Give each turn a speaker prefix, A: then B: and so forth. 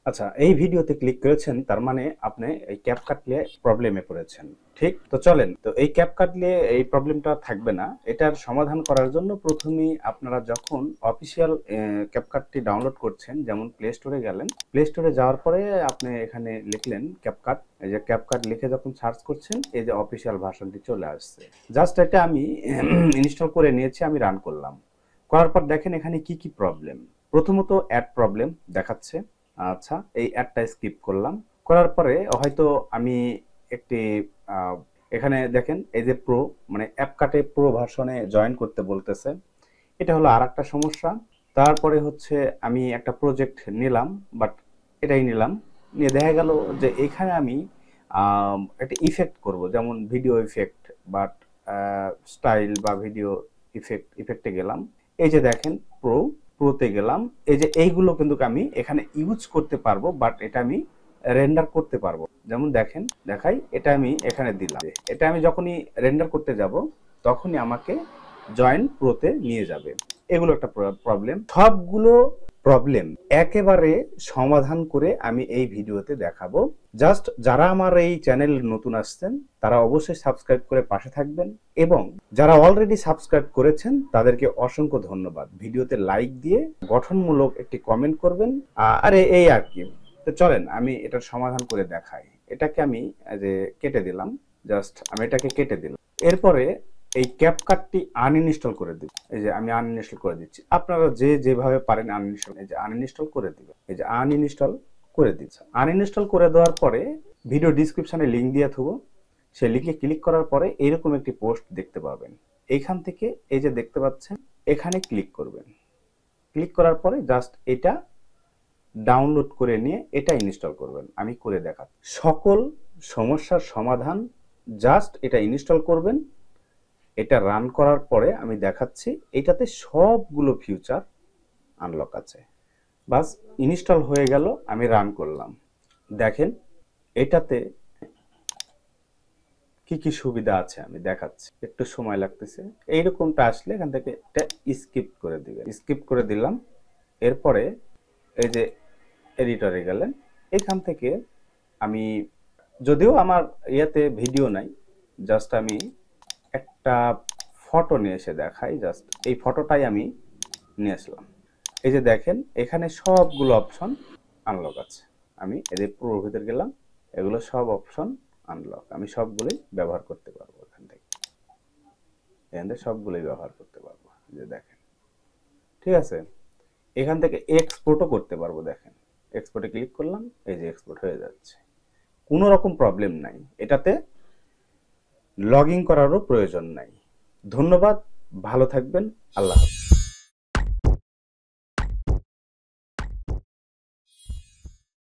A: আচ্ছা, এই ভিডিওতে ক্লিক করেছেন তার মানে আপনি এই ক্যাপকাট নিয়ে প্রবলেমে পড়েছেন। ঠিক তো চলেন, তো এই ক্যাপকাট নিয়ে এই প্রবলেমটা থাকবে না। এটার সমাধান করার জন্য প্রথমেই আপনারা যখন অফিসিয়াল ক্যাপকাটটি ডাউনলোড করছেন, যেমন প্লে স্টোরে গেলেন, প্লে স্টোরে যাওয়ার পরে আপনি এখানে লিখলেন ক্যাপকাট। এই যে ক্যাপকাট লিখে যখন সার্চ করছেন, এই যে অফিসিয়াল ভার্সনটি চলে আসছে। জাস্ট এটা আমি ইনস্টল করে নিয়েছি, আমি রান করলাম। করার পর দেখেন এখানে কি কি প্রবলেম। প্রথমত অ্যাড প্রবলেম দেখাচ্ছে। আচ্ছা, এই অ্যাডটা স্কিপ করলাম। করার পরে হয়তো আমি একটি এখানে দেখেন এই যে প্রো মানে অ্যাপকাটে প্রো ভার্সনে জয়েন করতে বলতেছে। এটা হলো আর একটা সমস্যা। তারপরে হচ্ছে আমি একটা প্রজেক্ট নিলাম, বাট এটাই নিলাম, নিয়ে দেখা গেল যে এখানে আমি একটা ইফেক্ট করব, যেমন ভিডিও ইফেক্ট, বাট স্টাইল বা ভিডিও ইফেক্টে গেলাম। এই যে দেখেন প্রোতে গেলাম, এই যে এইগুলো কিন্তু আমি এখানে ইউজ করতে পারবো, বাট এটা আমি রেন্ডার করতে পারবো। যেমন দেখেন দেখাই, এটা আমি এখানে দিলাম। এটা আমি যখনই রেন্ডার করতে যাব তখনই আমাকে জয়েন প্রোতে নিয়ে যাবে। এগুলো একটা প্রবলেম। সবগুলো প্রবলেম একেবারে সমাধান করে আমি এই ভিডিওতে দেখাবো। জাস্ট যারা আমার এই চ্যানেল নতুন আসছেন তারা অবশ্যই সাবস্ক্রাইব করে পাশে থাকবেন, এবং যারা অলরেডি সাবস্ক্রাইব করেছেন তাদেরকে অসংখ্য ধন্যবাদ। ভিডিওতে লাইক দিয়ে গঠনমূলক একটি কমেন্ট করবেন। আরে এই আর কি। তো চলেন আমি এটার সমাধান করে দেখাই। এটাকে আমি যে কেটে দিলাম, জাস্ট আমি এটাকে কেটে দিলাম। এরপরে এই ক্যাপকাটটি আনইনস্টল করে দিব। এই যে আমি আনইনস্টল করে দিচ্ছি। আপনারা যে যেভাবে পারেন আনইনস্টল, এই যে আনইনস্টল করে দিবেন। এই যে আনইনস্টল করে দিচ্ছি। আনইনস্টল করে দেওয়ার পরে ভিডিও ডিসক্রিপশনে লিঙ্ক দিয়ে থবো। সেই লিঙ্কে ক্লিক করার পরে এইরকম একটি পোস্ট দেখতে পাবেন। এইখান থেকে এই যে দেখতে পাচ্ছেন, এখানে ক্লিক করবেন। ক্লিক করার পরে জাস্ট এটা ডাউনলোড করে নিয়ে এটা ইনস্টল করবেন। আমি করে দেখাচ্ছি সকল সমস্যার সমাধান। জাস্ট এটা ইনস্টল করবেন। এটা রান করার পরে আমি দেখাচ্ছি, এটাতে সবগুলো ফিউচার আনলক আছে। বাস ইনস্টল হয়ে গেল, আমি রান করলাম। দেখেন এটাতে কি কি সুবিধা আছে আমি দেখাচ্ছি। একটু সময় লাগতেছে। এইরকমটা আসলে এখান থেকে এটা স্কিপ করে দিবেন। স্কিপ করে দিলাম। এরপরে এই যে এডিটরে গেলেন, এখান থেকে আমি, যদিও আমার ইয়েতে ভিডিও নাই, জাস্ট আমি একটা ফটো নিয়ে এসে দেখাই। জাস্ট এই ফটোটাই আমি নিয়ে আসলাম। এই যে দেখেন এখানে সবগুলো অপশন আনলক আছে। আমি এদের পুরো ভিতরে গেলাম, এগুলো সব অপশন আনলক। আমি সবগুলোই ব্যবহার করতে পারবো। এখান থেকে সবগুলোই ব্যবহার করতে পারবো। যে দেখেন, ঠিক আছে। এখান থেকে এক্সপোর্টও করতে পারবো। দেখেন এক্সপোর্টে ক্লিক করলাম, এই যে এক্সপোর্ট হয়ে যাচ্ছে। কোনো রকম প্রবলেম নাই। এটাতে লগ ইন করারও প্রয়োজন নাই। ধন্যবাদ, ভালো থাকবেন, আল্লাহ হাফেজ।